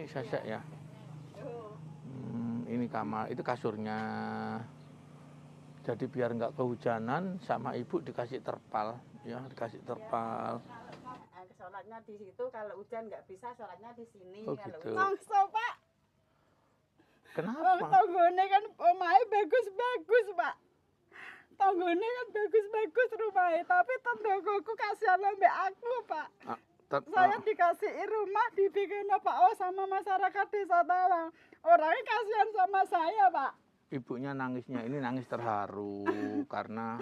ini sesek ya. Ini kamar, itu kasurnya. Jadi biar nggak kehujanan, sama ibu dikasih terpal, ya dikasih terpal. Sholatnya di situ, kalau hujan nggak bisa sholatnya di sini. Oh kalau gitu. Mongso Pak. Kenapa? Tanggone kan omahe bagus-bagus Pak. Tanggone kan bagus-bagus rumahnya, tapi tanggoku kasihan ambek aku Pak. Saya dikasih rumah dibikin Pak sama masyarakat desa Tawang. Orangnya kasihan sama saya Pak. Ibunya nangisnya ini nangis terharu karena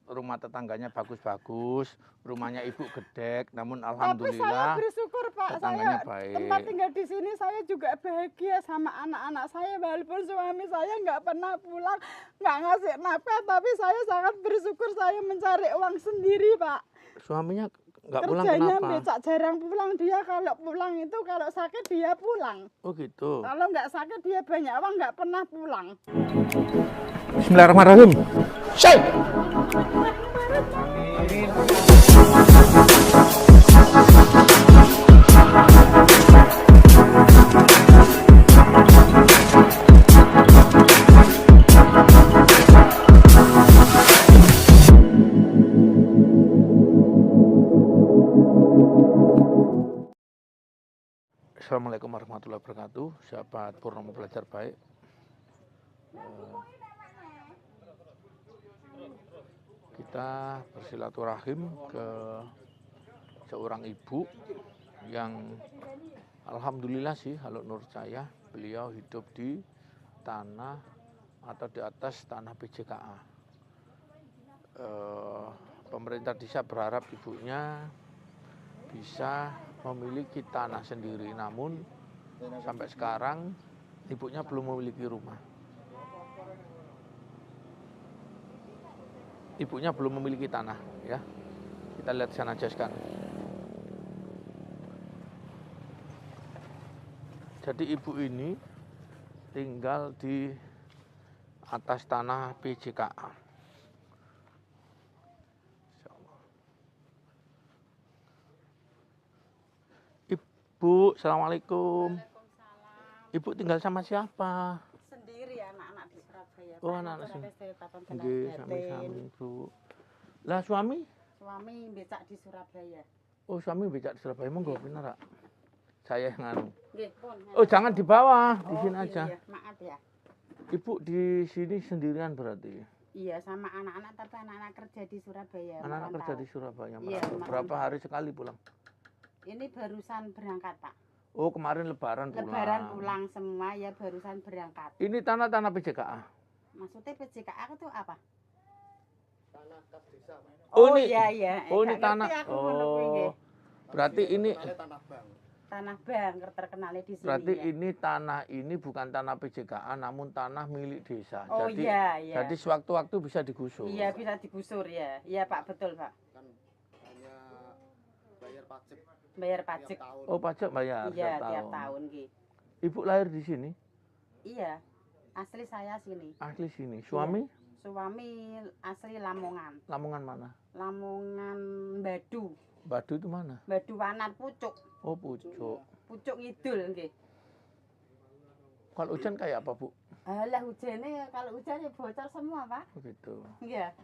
rumah tetangganya bagus-bagus, rumahnya ibu gedek, namun alhamdulillah. Tapi saya bersyukur Pak, saya baik. tempat tinggal di sini saya juga bahagia sama anak-anak saya, walaupun suami saya nggak pernah pulang, nggak ngasih nafkah, tapi saya sangat bersyukur saya mencari uang sendiri Pak. Suaminya nggak pulang kerjanya kenapa? becak, jarang pulang dia. Kalau pulang itu kalau sakit dia pulang. Oh gitu. Kalau nggak sakit dia banyak uang, nggak pernah pulang. Bismillahirrahmanirrahim. Syai. Assalamualaikum warahmatullahi wabarakatuh, sahabat Purnomo Belajar Baik. Kita bersilaturahim ke seorang ibu yang alhamdulillah sih, kalau menurut saya beliau hidup di tanah atau di atas tanah PJKA. Pemerintah desa berharap ibunya bisa memiliki tanah sendiri, namun sampai sekarang ibunya belum memiliki rumah. Ibunya belum memiliki tanah, ya. Kita lihat sana aja sekarang. Jadi ibu ini tinggal di atas tanah PJKA. Bu, assalamualaikum. Ibu tinggal sama siapa? Sendiri anak-anak di Surabaya. Oh, anak-anak sendiri. Sami-sami, Bu. Lah suami? Suami becak di Surabaya. Oh, suami becak di Surabaya. Monggo bener, Kak. Saya yang anu. Oh, jangan di bawah, di sini aja. Iya, maaf ya. Ibu di sini sendirian berarti? Iya, sama anak-anak, tapi anak-anak kerja di Surabaya. Anak-anak kerja di Surabaya. Iya, berapa hari sekali pulang? Ini barusan berangkat, Pak. Oh, kemarin lebaran pulang. Lebaran pulang semua ya, barusan berangkat. Ini tanah-tanah PJKA. Maksudnya PJKA itu apa? Tanah kas desa. Oh, ini. Iya. Oh, ini tanah. Oh. Berarti ini tanah bank. Tanah bank terkenal di sini. Berarti ya. ini tanah ini bukan tanah PJKA, namun tanah milik desa. Oh, jadi, iya. Jadi sewaktu-waktu bisa digusur. Iya, bisa digusur ya. Iya, Pak, betul, Pak. Kan hanya bayar pajak. Bayar pajak. Oh, pajak bayar Iya, tiap tiap tahun gitu. Ibu lahir di sini? Iya. Asli saya sini. Asli sini. Suami? Iya. Suami asli Lamongan. Lamongan mana? Lamongan Badu. Badu itu mana? Badu Wanar Pucuk. Oh, Pucuk. Pucuk Ngidul nggih. Kalau hujan kayak apa, Bu? Lah hujannya, kalau hujannya bocor semua, Pak. Oh, gitu. Iya.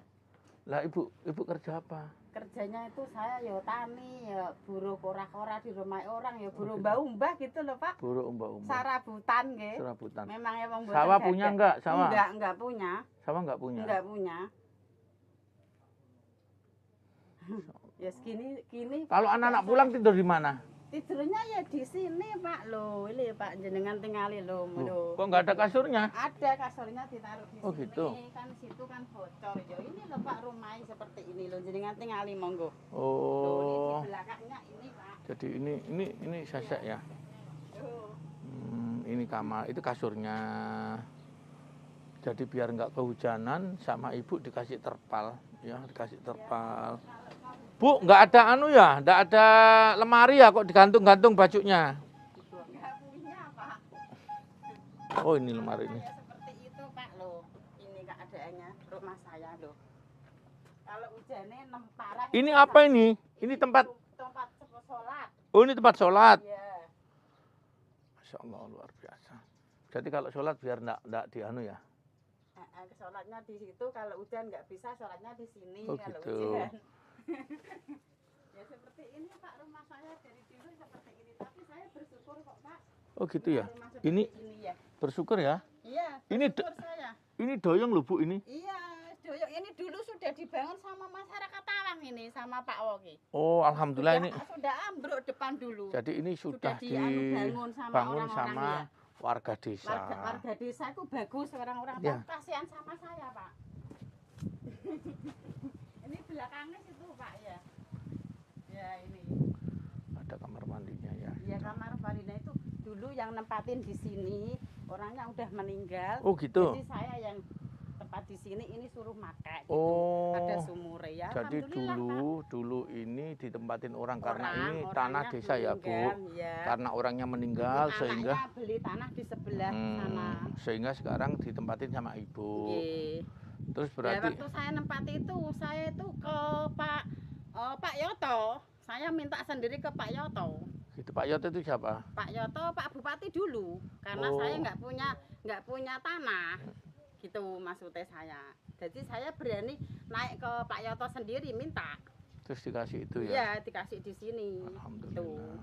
Lah ibu kerja apa? Kerjanya itu saya ya tani, ya buruh kora-kora di rumah orang, ya buruh mbah-mbah gitu loh, Pak. Buruh umbah-umbah. Sarabutan nggih. Serabutan. Memang ya wong Sawah punya enggak? Sawah? Enggak punya. Sawah enggak punya? Enggak punya. Ya kini. Kalau anak-anak pulang tidur di mana? Tidurnya ya di sini, Pak. Loh, ini Pak jenengan tinggali loh. Kok enggak ada kasurnya? Ada kasurnya ditaruh di Oh, sini. gitu. Kan situ kan bocor. Ya ini loh Pak, rumahnya seperti ini loh. Jenengan tinggali monggo. Oh. Loh, ini di belakangnya ini, Pak. Jadi ini sesek ya. Ini kamar, itu kasurnya. Jadi biar nggak kehujanan, sama ibu dikasih terpal, ya dikasih terpal. Bu, nggak ada anu ya, nggak ada lemari ya, kok digantung-gantung bajunya? Nggak punya, Pak. Oh, ini lemari ini. Seperti itu, Pak loh. Ini keadaannya rumah saya loh. Kalau hujannya parah. Ini apa ini? Ini tempat. Tempat sholat. Oh, ini tempat sholat. Iya. Masya Allah, luar biasa. Jadi kalau sholat biar enggak dianu ya? Sholatnya di situ, kalau hujan nggak bisa sholatnya di sini. Oh, kalau gitu. hujan. Ya seperti ini Pak, rumah saya dari dulu seperti ini, tapi saya bersyukur kok Pak. Oh gitu ya? Rumah seperti Ini ya. bersyukur ya? Iya, Ini bersyukur saya. Ini doyong loh Bu ini? Iya, doyong ini dulu sudah dibangun sama masyarakat Tawang ini, sama Pak Woki. Oh alhamdulillah ini. Sudah ambruk depan dulu. Jadi ini sudah dibangun sama dibangun orang-orang sama ya. warga desa. Warga desa itu bagus, orang-orang Ya. kasihan sama saya Pak. Ini belakangnya situ Pak ya. Ya ini. Ada kamar mandinya ya. Iya kamar mandinya itu dulu yang nempatin di sini, orangnya udah meninggal. Oh gitu. Jadi saya yang tempat di sini ini suruh makai gitu. Oh. Ada sumur ya. Jadi Alhamdulillah, Pak. dulu ini ditempatin orang karena ini Orangnya tanah desa ya Bu. meninggal, ya. Karena orangnya meninggal Jadi sehingga anaknya beli tanah di sebelah sana. sehingga sekarang ditempatin sama Ibu. Iya. Terus Ya, berarti waktu saya nempati itu, saya itu ke Pak Yoto. Saya minta sendiri ke Pak Yoto. gitu Pak Yoto itu siapa? Pak Yoto, Pak Bupati dulu. Karena Oh. saya nggak punya tanah. Gitu maksudnya saya. Jadi saya berani naik ke Pak Yoto sendiri minta. Terus dikasih itu ya? Iya, dikasih di sini. Alhamdulillah.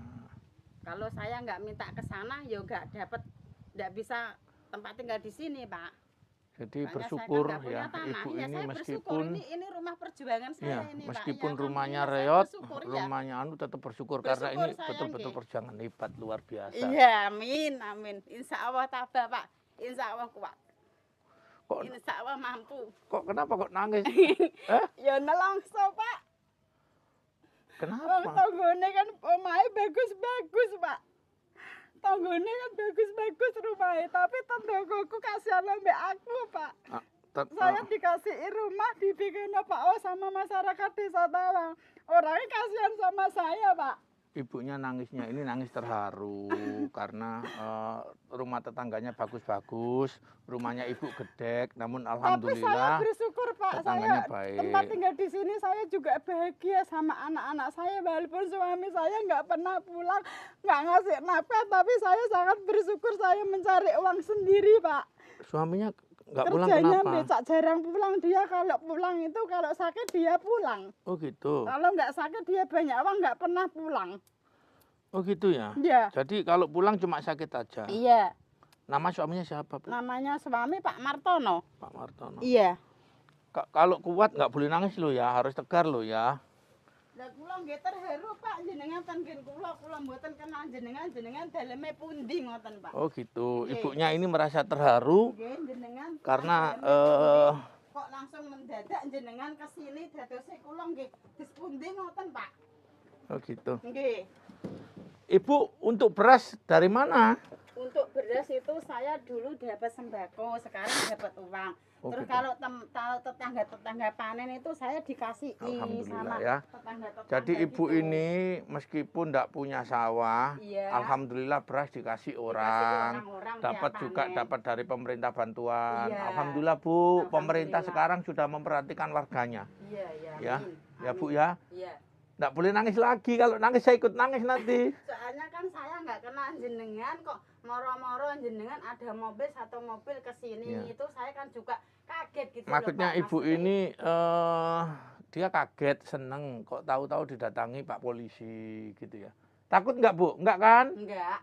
Kalau saya nggak minta ke sana, ya nggak bisa tempat tinggal di sini, Pak. Jadi Makanya bersyukur saya kan nggak punya ya tanah. Ibu Iya, ini saya bersyukur. meskipun Ini rumah perjuangan saya ya ini, Pak. meskipun Ya, rumahnya alhamdulillah, saya reot, bersyukur, ya. rumahnya anu tetap bersyukur karena Bersyukur ini saya, betul-betul nggih. perjuangan hebat luar biasa. Iya, amin, amin. Insya Allah tabah, Pak. Insya Allah kuat. Kok Insya Allah mampu. kenapa kok nangis? Ya nelongso, Pak. Kenapa? Tanggone kan omahe bagus-bagus, Pak. Tanggone kan bagus-bagus rumahnya, tapi tanggoku kasihan ambek aku, Pak. Saya dikasih rumah dibikin Pak O sama masyarakat desa Tawang. Orangnya kasihan sama saya, Pak. Ibunya nangisnya ini nangis terharu karena rumah tetangganya bagus-bagus, rumahnya ibu gedek, namun Tapi saya alhamdulillah bersyukur, Pak. tetangganya Saya baik. tempat tinggal di sini saya juga bahagia sama anak-anak saya, walaupun suami saya nggak pernah pulang, nggak ngasih nafkah, tapi saya sangat bersyukur saya mencari uang sendiri, Pak. Suaminya nggak pulang Kerjanya kenapa? becak, jarang pulang. Dia kalau pulang itu kalau sakit dia pulang. Oh gitu. Kalau nggak sakit dia banyak uang, nggak pernah pulang. Oh gitu ya. Iya. Jadi kalau pulang cuma sakit aja. Iya. Nama suaminya siapa Bu? Namanya suami Pak Martono. Pak Martono. Iya. Kalau kuat nggak boleh nangis lo ya, harus tegar lo ya. Lah kula nggih terharu Pak, jenengan ten nggih kula mboten kenal jenengan daleme pundi ngoten Pak. Oh gitu. Nggih. Ibunya ini merasa terharu Nggih jenengan karena daleme pundi, kok langsung mendadak jenengan ke sini dadose kula nggih dis pundi ngoten Pak. oh gitu. Nggih. Ibu untuk beras dari mana? Untuk beras itu saya dulu dapat sembako, sekarang dapat uang. Oh, Terus gitu. kalau tetangga-tetangga panen itu saya dikasih Alhamdulillah sama ya. tetangga-tetangga. Jadi ibu gitu. ini meskipun tidak punya sawah, Iya. alhamdulillah beras dikasih Dikasih orang, orang-orang dapat tiap juga panen. dapat dari pemerintah bantuan. Iya. Alhamdulillah Bu, pemerintah Alhamdulillah. sekarang sudah memperhatikan warganya. Iya, iya. Ya, amin, ya Bu amin. ya. Iya. Nggak boleh nangis lagi, kalau nangis saya ikut nangis nanti. Soalnya kan saya nggak kenal jenengan kok moro-moro jenengan ada mobil satu mobil ke sini Iya. itu saya kan juga kaget gitu. Maksudnya loh, Pak. ibu ini dia kaget, seneng kok tahu-tahu didatangi Pak polisi gitu ya. Takut nggak Bu? Nggak kan? Enggak,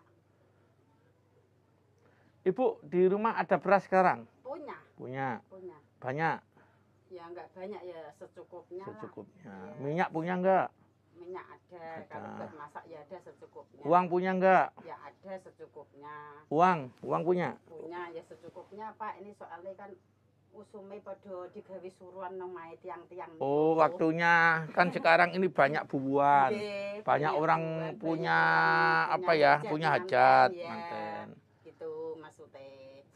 Ibu di rumah ada beras sekarang? punya. Punya. Banyak. Banyak, Ya nggak banyak ya secukupnya lah. secukupnya. Iya. Minyak punya nggak? Minyak ada, kalau Ada. buat masak ya ada secukupnya. Uang punya nggak? Ya ada secukupnya. Uang punya? Punya ya secukupnya Pak. Ini soalnya kan usume podo digawe suruhan nang mae tiang-tiang. Oh, niku. waktunya kan sekarang ini banyak bubuan. Nggih, Banyak orang bubuhan, punya banyak apa ya? Punya hajat, ya. manten. Gitu maksudnya.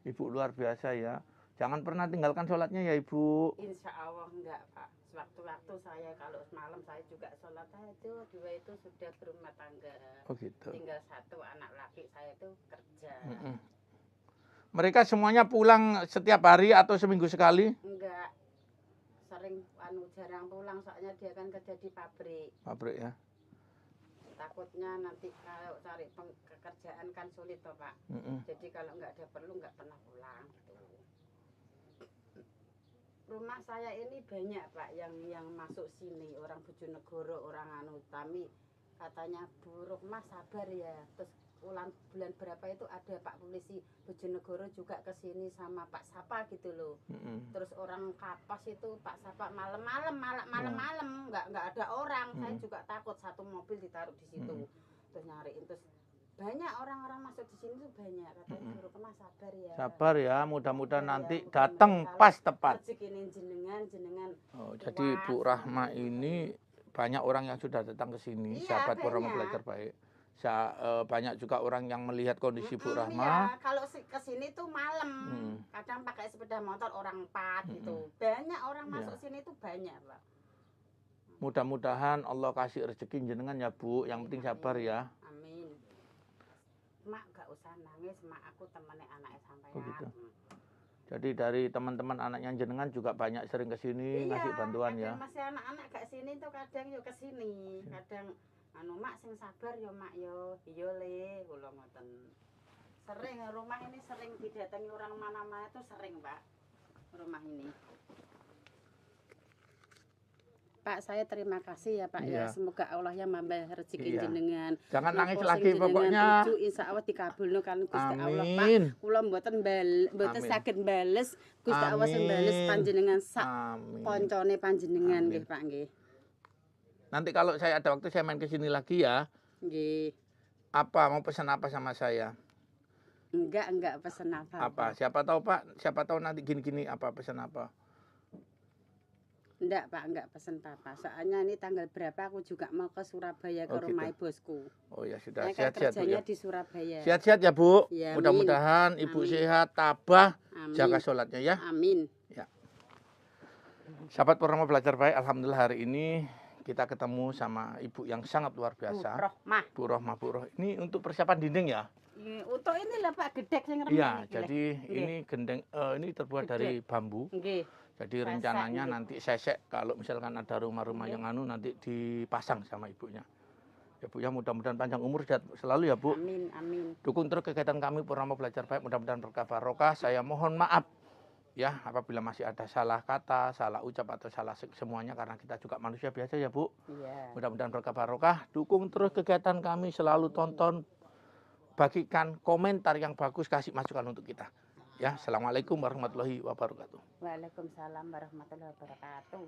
Ibu luar biasa ya. Jangan pernah tinggalkan sholatnya ya Ibu. Insya Allah enggak Pak. Sewaktu-waktu saya kalau malam saya juga sholat aja. Dua itu sudah berumah tangga. Oh gitu. Tinggal satu anak laki saya itu kerja. Mm-mm. Mereka semuanya pulang setiap hari atau seminggu sekali? Enggak. Sering jarang pulang soalnya dia kan kerja di pabrik. Pabrik ya. takutnya nanti kalau cari pekerjaan kan sulit toh Pak. Jadi kalau nggak ada perlu nggak pernah pulang gitu. Rumah saya ini banyak Pak yang masuk sini, orang Bojonegoro, orang anu Tami katanya Bu Rukmah sabar ya. Terus bulan berapa itu ada Pak polisi Bojonegoro juga ke sini sama Pak Sapa gitu loh. Terus orang Kapas itu Pak Sapa malam-malam nggak ada orang. Saya juga takut satu mobil ditaruh di situ. Terus nyariin terus banyak orang-orang masuk di sini tuh banyak katanya Bu Rukmah sabar ya. Sabar ya, mudah-mudahan nanti datang pas tepat. Rezekine jenengan. Oh, jadi Bu Rahma ini banyak orang yang sudah datang ke sini, Iya, sahabat Purwono banyak. Belajar Baik. Banyak juga orang yang melihat kondisi Bu Rahma. Iya, kalau ke sini tuh malam. Kadang pakai sepeda motor orang 4 gitu. Banyak orang masuk sini tuh banyak, Pak. Mudah-mudahan Allah kasih rezeki jenengan ya Bu, yang penting sabar ya. Amin. Mak gak usah nangis, mak aku temennya anaknya sampai Oh gitu. Jadi dari teman-teman anaknya jenengan juga banyak sering ke sini ngasih bantuan ya. Masih anak-anak gak sini tuh kadang yuk ke sini. Kadang anu mak sing sabar yo mak yo. Iya le, kula ngoten. Sering rumah ini sering didatangi orang mana-mana itu sering, Pak. Rumah ini. Pak, saya terima kasih ya Pak ya. Semoga Allah yang nambah rezeki jenengan. Jangan nangis lagi pokoknya. Insya Allah dikabulno kan Gusti Allah Pak. Amin. Kula mboten saged bales. Gusti Allah sing bales panjenengan sak koncone panjenengan nggih Pak nggih. Nanti kalau saya ada waktu saya main ke sini lagi ya. Nggih. Apa mau pesan apa sama saya? Enggak pesan apa. Apa? Siapa tahu Pak, siapa tahu nanti gini-gini apa pesan apa? Enggak Pak, enggak pesen apa. Soalnya ini tanggal berapa aku juga mau ke Surabaya ke rumah bosku. Oh ya sudah, sehat-sehat Bu ya. Di Surabaya. Sehat-sehat ya Bu. Ya, mudah-mudahan Ibu sehat, tabah, jaga sholatnya ya. Amin. Ya. Sahabat Purwono Belajar Baik, alhamdulillah hari ini kita ketemu sama Ibu yang sangat luar biasa. Bu Rohmah. Ini untuk persiapan dinding ya? Untuk inilah Pak gedek yang remeh. Iya, jadi ini gendeng ini terbuat dari bambu. Jadi rencananya nanti sesek kalau misalkan ada rumah-rumah yang anu nanti dipasang sama ibunya. Ya Bu ya, mudah-mudahan panjang umur sehat selalu ya Bu. Amin. Dukung terus kegiatan kami Purwono Belajar Baik, mudah-mudahan berkah barokah. Saya mohon maaf ya apabila masih ada salah kata, salah ucap atau salah semuanya karena kita juga manusia biasa ya Bu. Iya. Mudah-mudahan berkah barokah. Dukung terus kegiatan kami, selalu tonton, bagikan komentar yang bagus, kasih masukan untuk kita. Ya, assalamualaikum warahmatullahi wabarakatuh. Waalaikumsalam warahmatullahi wabarakatuh.